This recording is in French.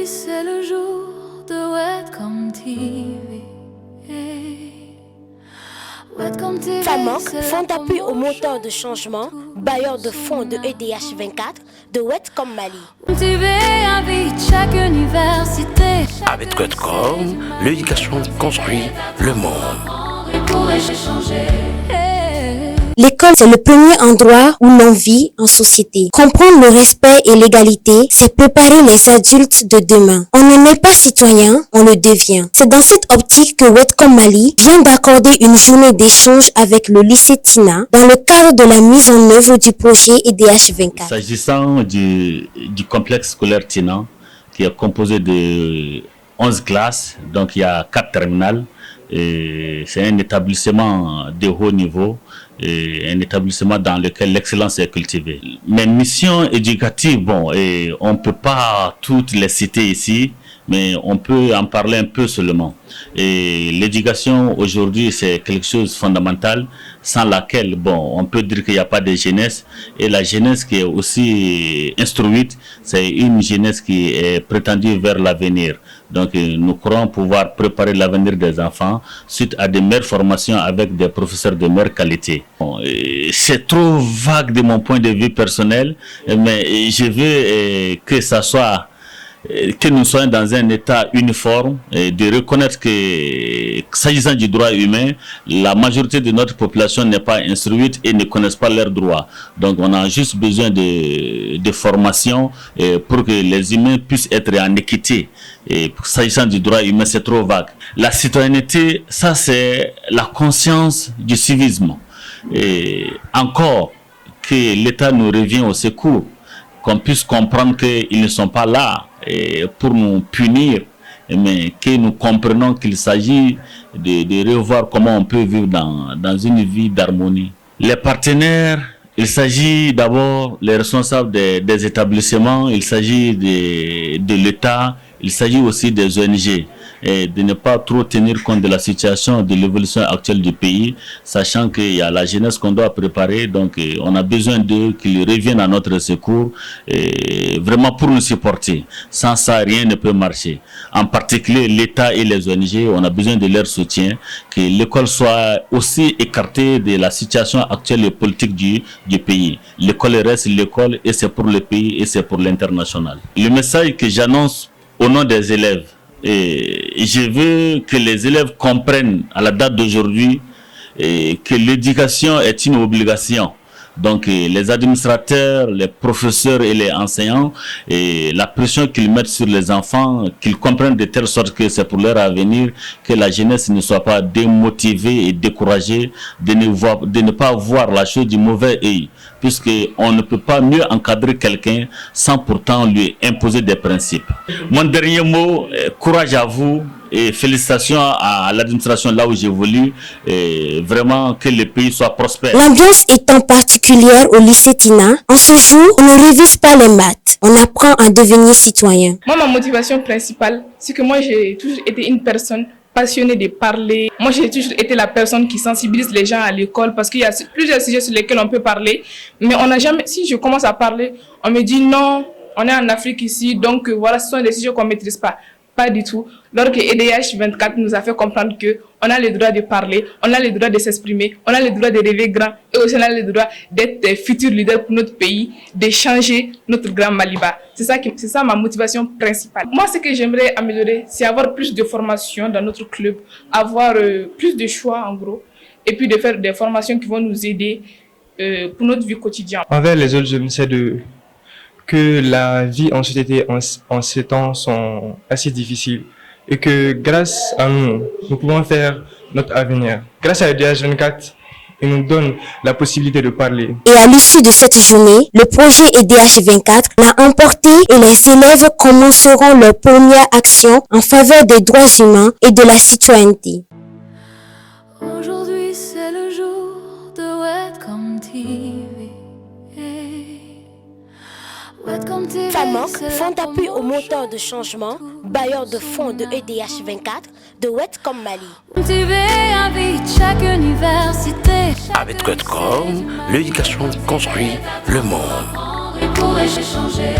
Aujourd'hui c'est le jour de Wetcom TV. FAMOC, Fonds d'appui aux moteurs de changement, bailleur de fonds de EDH 24, de Wetcom Mali. Chaque université. Avec Wetcom, l'éducation construit le monde. L'école, c'est le premier endroit où l'on vit en société. Comprendre le respect et l'égalité, c'est préparer les adultes de demain. On n'est pas citoyen, on le devient. C'est dans cette optique que Wetcom Mali vient d'accorder une journée d'échange avec le lycée Tina dans le cadre de la mise en œuvre du projet EDH 24. S'agissant du complexe scolaire Tina, qui est composé de 11 classes, donc il y a 4 terminales. C'est un établissement de haut niveau, un établissement dans lequel l'excellence est cultivée. Mes missions éducatives, bon, on ne peut pas toutes les citer ici, mais on peut en parler un peu seulement. Et l'éducation aujourd'hui, c'est quelque chose de fondamental, sans laquelle, bon, on peut dire qu'il n'y a pas de jeunesse. Et la jeunesse qui est aussi instruite, c'est une jeunesse qui est prétendue vers l'avenir. Donc nous croyons pouvoir préparer l'avenir des enfants suite à des meilleures formations avec des professeurs de meilleure qualité. Bon, c'est trop vague de mon point de vue personnel, mais je veux que ça soit que nous soyons dans un état uniforme et de reconnaître que s'agissant du droit humain, la majorité de notre population n'est pas instruite et ne connaissent pas leurs droits. Donc on a juste besoin de formation pour que les humains puissent être en équité. Et s'agissant du droit humain, c'est trop vague. La citoyenneté, ça c'est la conscience du civisme. Et encore que l'État nous revient au secours, qu'on puisse comprendre qu'ils ne sont pas là pour nous punir, mais que nous comprenons qu'il s'agit de revoir comment on peut vivre dans une vie d'harmonie. Les partenaires, il s'agit d'abord les responsables des établissements, il s'agit de l'État, il s'agit aussi des ONG. Et de ne pas trop tenir compte de la situation, de l'évolution actuelle du pays, sachant qu'il y a la jeunesse qu'on doit préparer, donc on a besoin d'eux, qu'ils reviennent à notre secours, vraiment pour nous supporter. Sans ça, rien ne peut marcher. En particulier, l'État et les ONG, on a besoin de leur soutien, que l'école soit aussi écartée de la situation actuelle et politique du pays. L'école reste l'école et c'est pour le pays et c'est pour l'international. Le message que j'annonce au nom des élèves, et je veux que les élèves comprennent à la date d'aujourd'hui que l'éducation est une obligation. Donc les administrateurs, les professeurs et les enseignants, et la pression qu'ils mettent sur les enfants, qu'ils comprennent de telle sorte que c'est pour leur avenir, que la jeunesse ne soit pas démotivée et découragée, de ne pas voir la chose du mauvais œil, puisqu'on ne peut pas mieux encadrer quelqu'un sans pourtant lui imposer des principes. Mon dernier mot, courage à vous. Et félicitations à l'administration là où j'évolue, et vraiment que le pays soit prospère. L'ambiance étant particulière au lycée Tina, en ce jour, on ne révise pas les maths, on apprend à devenir citoyen. Moi, ma motivation principale, c'est que moi j'ai toujours été une personne passionnée de parler. Moi, j'ai toujours été la personne qui sensibilise les gens à l'école parce qu'il y a plusieurs sujets sur lesquels on peut parler, mais on n'a jamais, si je commence à parler, on me dit non, on est en Afrique ici, donc voilà, ce sont des sujets qu'on ne maîtrise pas. Pas du tout. Lorsque EDH 24 nous a fait comprendre qu'on a le droit de parler, on a le droit de s'exprimer, on a le droit de rêver grand et aussi on a le droit d'être des futurs leaders pour notre pays, de changer notre grand Maliba. C'est ça ma motivation principale. Moi, ce que j'aimerais améliorer, c'est avoir plus de formations dans notre club, avoir plus de choix en gros, et puis de faire des formations qui vont nous aider pour notre vie quotidienne. Envers les autres jeunes, c'est que la vie en société en ces temps sont assez difficiles et que grâce à nous, nous pouvons faire notre avenir. Grâce à EDH 24, il nous donne la possibilité de parler. Et à l'issue de cette journée, le projet EDH 24 l'a emporté et les élèves commenceront leur première action en faveur des droits humains et de la citoyenneté. Aujourd'hui c'est le jour de Wetcom TV. FAMOC, Fonds d'appui aux moteurs de changement, bailleur de fonds de EDH 24, de Wetcom Mali. Chaque université. Avec Wetcom, l'éducation construit le monde. Pour échanger.